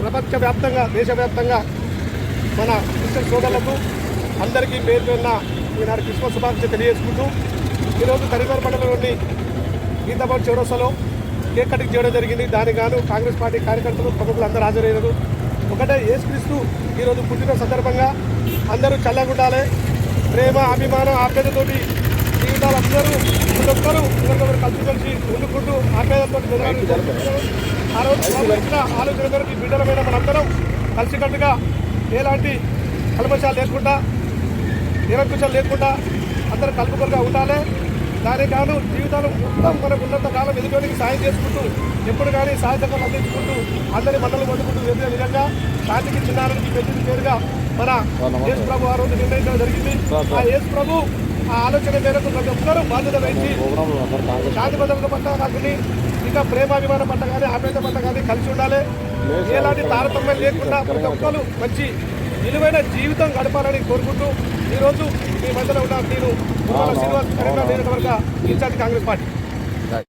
ప్రపంచవ్యాప్తంగా దేశవ్యాప్తంగా మన క్రిస్టియన్ సోదరులకు అందరికీ పేరు పేరున ఈనాడు క్రిస్మస్ శుభాకాంక్షలు తెలియజేసుకుంటూ ఈరోజు కరీంనగర్ మండలంలోని గీతాబాద్ చౌరస్తాలో కేక్ కటింగ్ చేయడం జరిగింది. దానికి గాను కాంగ్రెస్ పార్టీ కార్యకర్తలు ప్రముఖులు అందరూ హాజరయ్యారు. ఒకటే యేసుక్రీస్తు ఈరోజు పుట్టిన సందర్భంగా అందరూ చల్లగుండాలి, ప్రేమ అభిమానం ఆప్యాయతతోటి జీవితాలు అందరూ ప్రతి ఒక్కరూ ఒకరికొకరు కలిసి ఉండుకుంటూ ఆప్యాయతతో ఆ రోజు ఇచ్చిన ఆలోచన కొరకు బిడ్డలమైన మనందరం కలిసికట్టుగా ఎలాంటి కల్మషాలు లేకుండా నిరంకుశాలు లేకుండా అందరూ కలుపుకొలుగా ఉండాలి. దానికి కాను జీవితాలు మొత్తం మనకు ఉన్నంత కాలం ఎదుటికి సాయం చేసుకుంటూ ఎప్పుడు కానీ సహాయతలు అందించుకుంటూ అందరి మండలం పొందుకుంటూ ఎదిగే విధంగా శాంతికి చిన్నారానికి పెంచిన పేరుగా మన యేసు ప్రభు ఆ రోజు నిర్ణయించడం జరిగింది. ఆ యేసు ప్రభు ఆ ఆలోచన మేరకు ప్రతి ఒక్కరూ బాధ్యత వహించి శాంతి భద్రత పట్ల కాకుండా ఇంకా ప్రేమాభిమానం పట్ల కానీ ఆప్యాయత పట్ల కానీ కలిసి ఉండాలి. ఎలాంటి తారతమ్యం లేకుండా ప్రతి ఒక్కరు మంచి విలువైన జీవితం గడపాలని కోరుకుంటూ ఈరోజు మీ మధ్యలో ఉన్న నేను శ్రీనివాస్ కరీంనగర్ నియోజకవర్గ ఇన్ఛార్జ్ కాంగ్రెస్ పార్టీ.